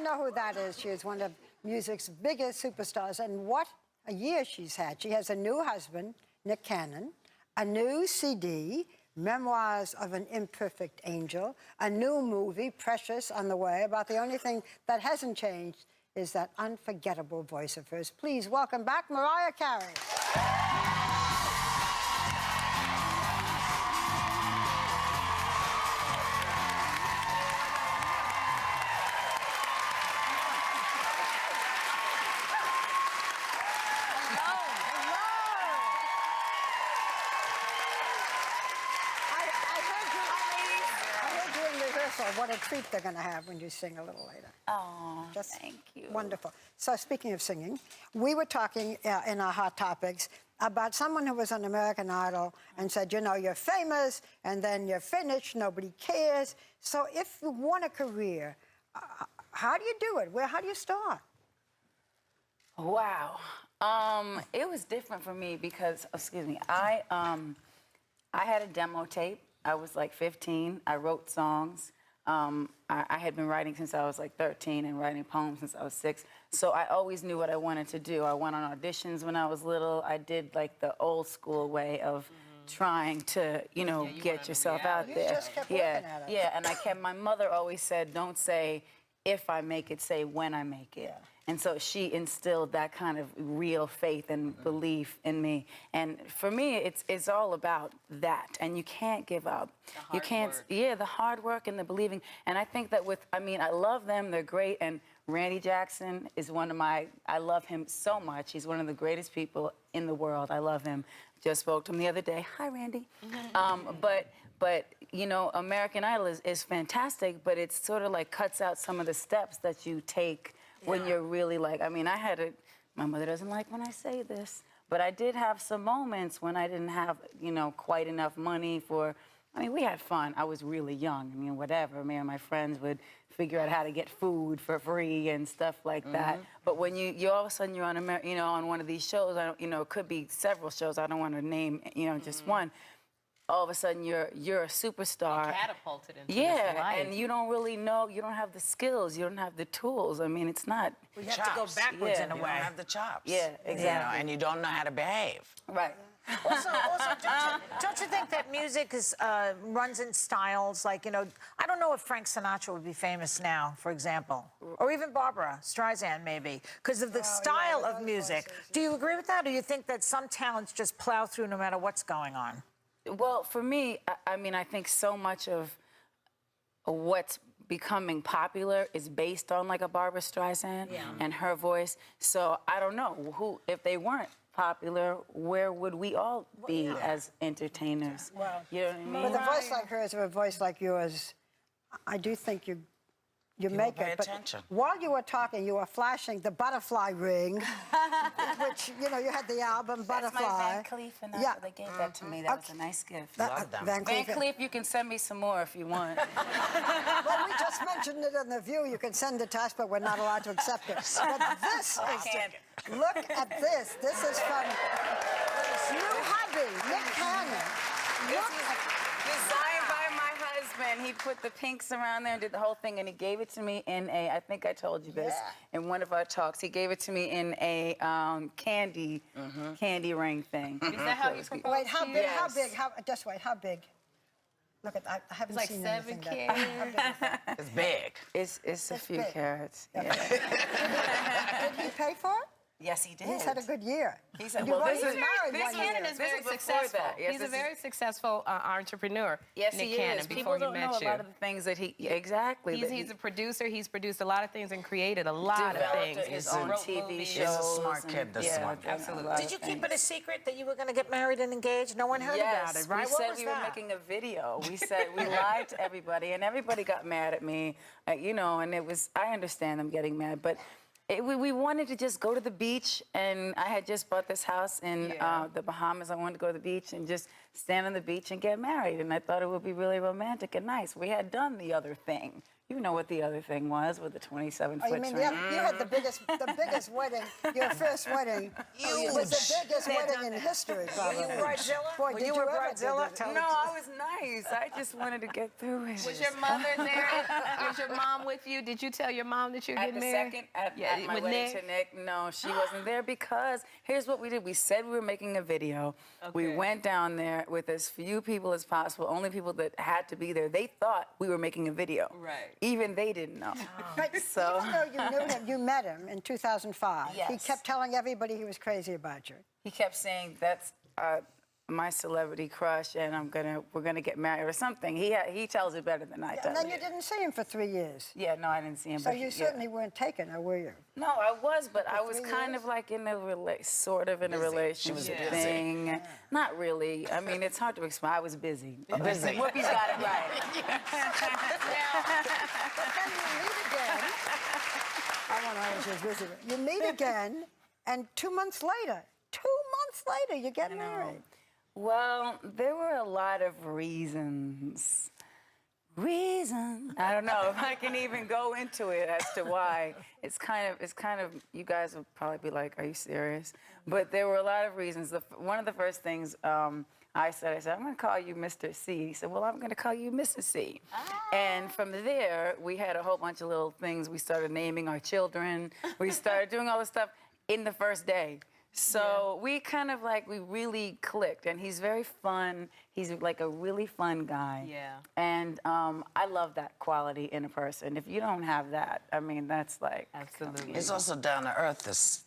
know who that is. She is one of music's biggest superstars. And what a year she's had. She has a new husband, Nick Cannon, a new CD, Memoirs of an Imperfect Angel, a new movie, Precious, on the way. About the only thing that hasn't changed is that unforgettable voice of hers. Please welcome back Mariah Carey. What a treat they're going to have when you sing a little later. Oh, just thank you. Wonderful. So speaking of singing, we were talking in our Hot Topics about someone who was on American Idol and said, you know, you're famous and then you're finished, nobody cares. So if you want a career, how do you do it? How do you start? Wow. It was different for me because, excuse me, I had a demo tape. I was like 15. I wrote songs. I had been writing since I was like 13 and writing poems since I was 6. So I always knew what I wanted to do. I went on auditions when I was little. I did like the old school way of trying to, you know, get yourself out there. You just kept working at it. Yeah, and my mother always said, don't say if I make it, say when I make it. Yeah. And so she instilled that kind of real faith and belief in me. And for me, it's all about that. And you can't give up. You can't, the hard work and the believing. And I think that I love them, they're great. And Randy Jackson is I love him so much. He's one of the greatest people in the world. I love him. Just spoke to him the other day. Hi, Randy. But you know, American Idol is fantastic, but it sort of like cuts out some of the steps that you take when you're really like, my mother doesn't like when I say this, but I did have some moments when I didn't have, you know, quite enough money for, we had fun. I was really young. Whatever. Me and my friends would figure out how to get food for free and stuff like that. But when you all of a sudden you're on, on one of these shows, it could be several shows. I don't want to name, just one. All of a sudden, you're a superstar. You're catapulted into this life. And you don't really know, you don't have the skills, you don't have the tools. It's not... We have to go backwards in a way. You don't have the chops. Yeah, exactly. And you don't know how to behave. Right. Also, don't you think that music runs in styles? Like, I don't know if Frank Sinatra would be famous now, for example, or even Barbara Streisand, maybe, because of the style of music. Do you agree with that, or do you think that some talents just plow through no matter what's going on? Well, for me, I think so much of what's becoming popular is based on like a Barbara Streisand and her voice. So I don't know if they weren't popular, where would we all be as entertainers? Well, you know what I mean? With a voice like hers or a voice like yours, I do think you make it. But while you were talking, you were flashing the butterfly ring, which, you had the album Butterfly. That's my Van Cleef, and they gave that to me. That was a nice gift. Love them. Van Cleef, you can send me some more if you want. Well, we just mentioned it in The View. You can send it to us, but we're not allowed to accept it. But this is... Look at this. This is from new hubby, Nick Cannon. Designed by my husband. He put the pinks around there and did the whole thing, and he gave it to me in I think I told you this in one of our talks. He gave it to me in a candy ring thing. Is that how you proposed? Wait, how big? Yes. How big? Just wait, how big? Look at I haven't like seen 7 anything carats. It's big. It's a few big. Carats. Yeah. Did he pay for it? Yes, he did. He's had a good year. He's had, This Cannon is very successful. Yes, he's a very successful entrepreneur. Yes, Nick he Cannon, is. Before People don't know a lot of the things that He's a producer. He's produced a lot of things and created a lot of things. His own TV shows. He's a smart kid, this one. Absolutely. Did you keep it a secret that you were going to get married and engaged? No one heard about it, right? We said we were making a video. We said we lied to everybody, and everybody got mad at me, and it was, I understand them getting mad, but we wanted to just go to the beach, and I had just bought this house in the Bahamas. I wanted to go to the beach and just stand on the beach and get married. And I thought it would be really romantic and nice. We had done the other thing. You know what the other thing was with the 27-foot Oh, you mean train. you had the biggest wedding, your first wedding. It was the biggest wedding in history, probably. Were you bridezilla? Boy, Were did you you a ever do bridezilla? that? No, I was nice. I just wanted to get through it. Was your mother there? Was your mom with you? Did you tell your mom that you're At getting the married? second, at my with wedding Nick? to Nick, no, she wasn't there because here's what we did. We said we were making a video. We Okay. went down there with as few people as possible, only people that had to be there. They thought we were making a video. Right. Even they didn't know. But So- even though you knew him, you met him in 2005. He Yes. kept telling everybody he was crazy about you. He kept saying, that's my celebrity crush, and we're gonna get married or something. He tells it better than I And tell then it. you didn't see him for 3 years. Yeah, no, I didn't see him. So but you certainly weren't taken, or were you? No, I was, but I was 3 kind years? of like in a sort of in a relationship busy. thing. Not really. I mean, it's hard to explain. I was busy. Busy. Whoopi's got it right. But then you meet again. I want to always use busy. You meet again, and 2 months later, you get married. Well, there were a lot of reasons. I don't know if I can even go into it as to why. It's kind of. You guys will probably be like, "Are you serious?" But there were a lot of reasons. One of the first things I said, "I'm going to call you Mr. C." He said, "Well, I'm going to call you Mrs. C." And from there, we had a whole bunch of little things. We started naming our children. We started doing all this stuff in the first day. So we kind of we really clicked, and he's very fun. He's like a really fun guy. Yeah. And I love that quality in a person. If you don't have that, I mean, that's like... Absolutely. He's also down to earth, this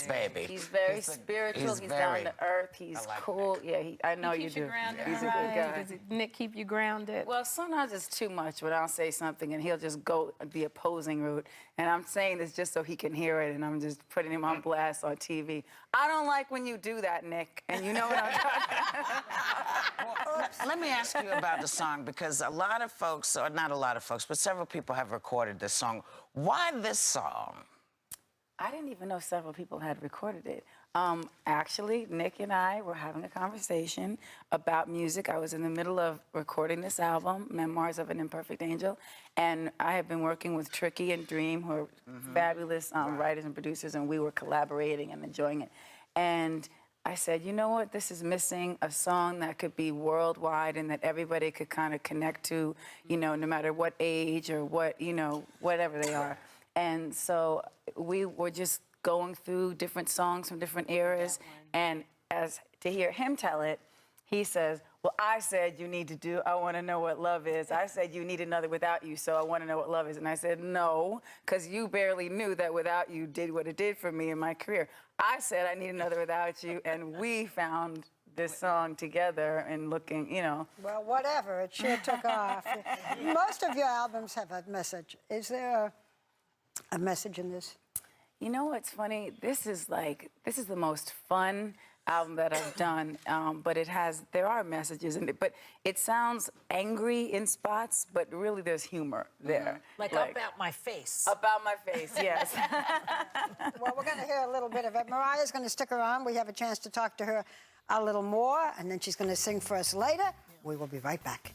baby. He's very spiritual. He's down to earth. He's I like cool. Yeah, I know you Keeps do. you grounded, He's a right? good guy. Does Nick keep you grounded? Well, sometimes it's too much when I'll say something and he'll just go the opposing route. And I'm saying this just so he can hear it, and I'm just putting him on blast on TV. I don't like when you do that, Nick, and you know what I'm talking about. Let me ask you about the song, because a lot of folks, or not a lot of folks, but several people have recorded this song. Why this song? I didn't even know several people had recorded it. Actually, Nick and I were having a conversation about music. I was in the middle of recording this album, Memoirs of an Imperfect Angel, and I have been working with Tricky and Dream, who are fabulous writers and producers, and we were collaborating and enjoying it. And I said, you know what, this is missing a song that could be worldwide and that everybody could kind of connect to, you know, no matter what age or what, you know, whatever they are. And so we were just going through different songs from different eras, and as to hear him tell it, he says, well, I said you need to do I Want to Know What Love Is. I said you need another Without You, so I want to know what love is. And I said, no, because you barely knew that Without You did what it did for me in my career. I said I need another Without You, and we found this song together and looking, you know. Well, whatever, it sure took off. Most of your albums have a message. Is there a message in this? You know what's funny? This is the most fun album that I've done, but there are messages in it, but it sounds angry in spots, but really there's humor there. Like About My Face. About my face, yes. Well, we're going to hear a little bit of it. Mariah's going to stick around. We have a chance to talk to her a little more, and then she's going to sing for us later. We will be right back.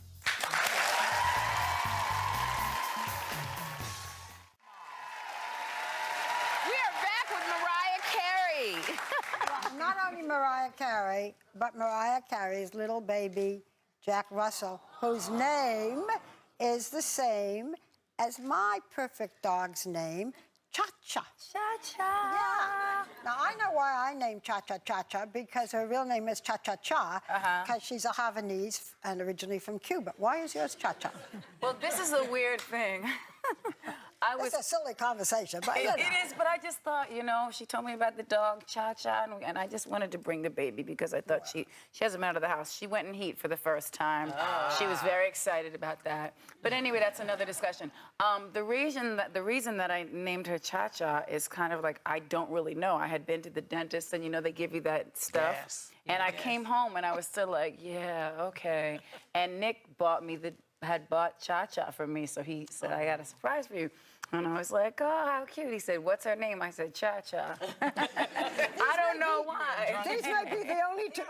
Not only Mariah Carey, but Mariah Carey's little baby, Jack Russell, whose name is the same as my perfect dog's name, Cha-Cha. Cha-Cha. Yeah. Now, I know why I named Cha-Cha Cha-Cha, because her real name is Cha-Cha-Cha, because she's a Havanese and originally from Cuba. Why is yours Cha-Cha? Well, this is a weird thing. It's a silly conversation, but you know. It is, but I just thought, you know, she told me about the dog, Cha-Cha, and I just wanted to bring the baby because I thought she hasn't been out of the house. She went in heat for the first time. She was very excited about that. But anyway, that's another discussion. The reason that I named her Cha-Cha is kind of like, I don't really know. I had been to the dentist, and, you know, they give you that stuff. Yes. And I came home, and I was still like, yeah, okay. And Nick bought me had bought Cha-Cha for me, so he said, I got a surprise for you. And I was like, oh, how cute. He said, what's her name? I said, Cha-Cha. I don't know why. These may be the only two.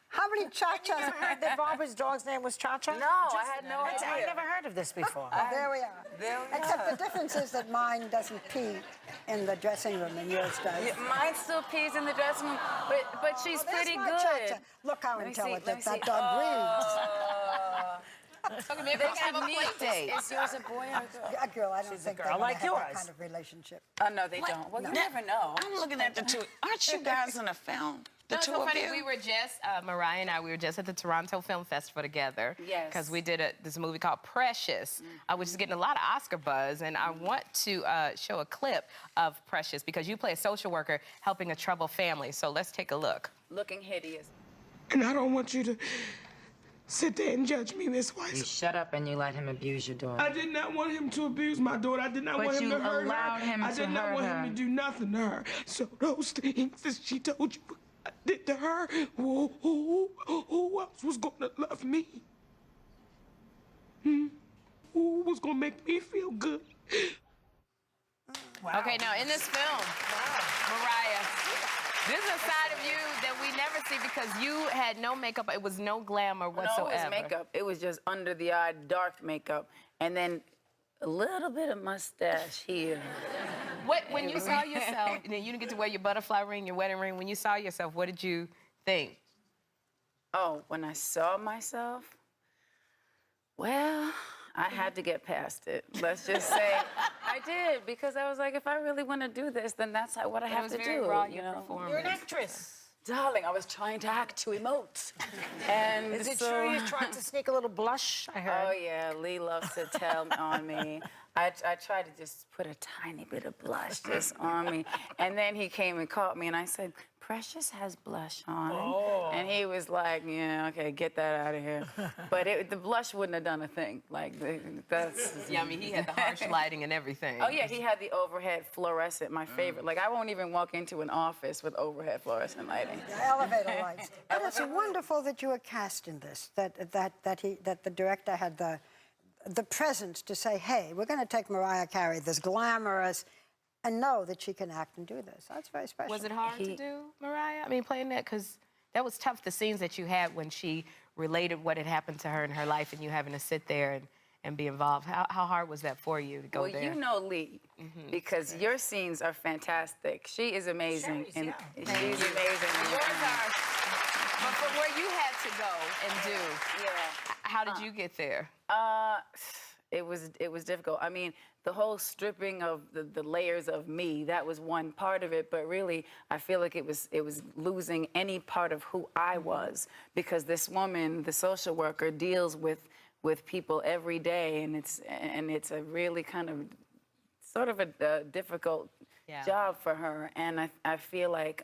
How many Cha-Chas? Heard that Barbara's dog's name was Cha-Cha? No, I had no I idea. never heard of this before. There we are. Except the difference is that mine doesn't pee in the dressing room and yours does. Yeah, mine still pees in the dressing room, but she's There's pretty my good. Cha-Cha. Look how Let me see, intelligent let me that see. dog reads. Okay, maybe They we can have have a meat play date. date. Is yours a boy or a girl? A girl, I don't think girl they wanna like have that yours. kind of relationship. Oh, no, they don't. Well, you never know. I'm looking at the two. Aren't you guys in a film? The No, two so of funny. you? We were just Mariah and I. We were just at the Toronto Film Festival together. Yes. Because we did this movie called Precious, which is getting a lot of Oscar buzz. And I want to show a clip of Precious because you play a social worker helping a troubled family. So let's take a look. Looking hideous. And I don't want you to sit there and judge me, Miss You Weiss. shut up and you let him abuse your daughter. I did not want him to abuse my daughter. I did not But want him you to hurt allowed her. him I to did not hurt want her. him to do nothing to her. So those things that she told you I did to her, who else was going to love me? Who was going to make me feel good? Okay, now in this film, Mariah, this is a side of you that we never see because you had no makeup. It was no glamour whatsoever. No, it was makeup. It was just under the eye, dark makeup, and then a little bit of mustache here. When you saw yourself, and then you didn't get to wear your butterfly ring, your wedding ring. When you saw yourself, what did you think? Oh, when I saw myself, well, I had to get past it. Let's just say I did because I was like, if I really want to do this, then that's what I have to do. Raw, you your know? performance. You're an actress. Darling, I was trying to act to emote. And Is it so- true you tried to sneak a little blush? I heard. Oh, yeah, Lee loves to tell on me. I tried to just put a tiny bit of blush just on me. And then he came and caught me, and I said, Precious has blush on. And he was like, yeah, okay, get that out of here. But the blush wouldn't have done a thing. Like, that's... Yeah, I mean, he had the harsh lighting and everything. Oh, yeah, he had the overhead fluorescent, my favorite. Like, I won't even walk into an office with overhead fluorescent lighting. The elevator lights. But it's wonderful that you were cast in this, that the director had the presence to say, hey, we're going to take Mariah Carey, this glamorous, and know that she can act and do this. That's very special. Was it hard to do, Mariah? I mean, playing that, because that was tough, the scenes that you had when she related what had happened to her in her life and you having to sit there and be involved. How hard was that for you to go there? Well, you know Lee, because your scenes are fantastic. She is amazing. She's amazing. She's amazing. Yours are. But for where you had to go and do, how did you get there? It was difficult. I mean, the whole stripping of the layers of me, that was one part of it, but really I feel like it was losing any part of who I was, because this woman, the social worker, deals with people every day, and it's a really kind of sort of a difficult job for her, and I feel like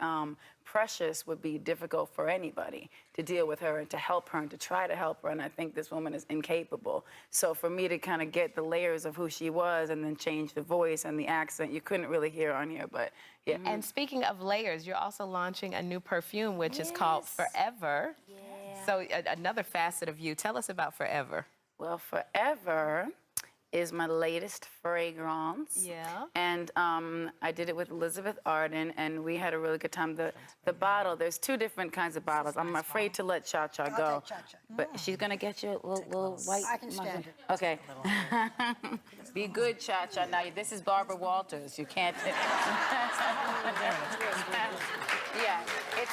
Precious would be difficult for anybody to deal with her and to help her and to try to help her, and I think this woman is incapable. So for me to kind of get the layers of who she was and then change the voice and the accent, you couldn't really hear on here, but yeah. And speaking of layers, you're also launching a new perfume, which is called Forever. Yeah. So another facet of you. Tell us about Forever. Well, Forever is my latest fragrance. Yeah. And I did it with Elizabeth Arden, and we had a really good time. The bottle, there's two different kinds of bottles. I'm afraid to let Cha-Cha go. I'll take Cha-Cha. But she's going to get you a little white. I can stand it. Okay. Be good, Cha-Cha. Now, this is Barbara Walters. You can't... Yeah, it's...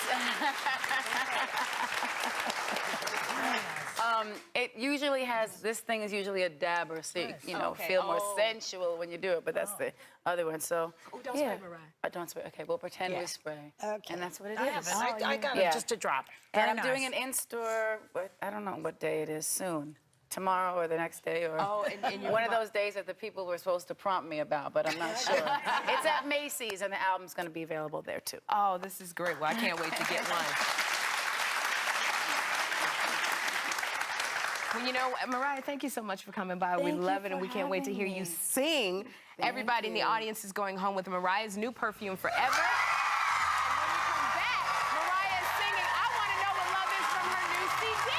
it usually has, this thing is usually a dabber, so you know, feel more sensual when you do it, but that's the other one, so. Oh, don't spray, Mariah. Don't spray, okay, we'll pretend we spray. Okay. And that's what it I is. have it. I got it just to drop. And Very I'm doing nice. an in-store, I don't know what day it is, soon. Tomorrow or the next day, or and you're one of those days that the people were supposed to prompt me about, but I'm not sure. It's at Macy's, and the album's going to be available there, too. Oh, this is great. Well, I can't wait to get one. Well, you know, Mariah, thank you so much for coming by. We love it, and we can't wait to hear you sing. Everybody in the audience is going home with Mariah's new perfume, Forever. And when we come back, Mariah is singing I Want to Know What Love Is from her new CD.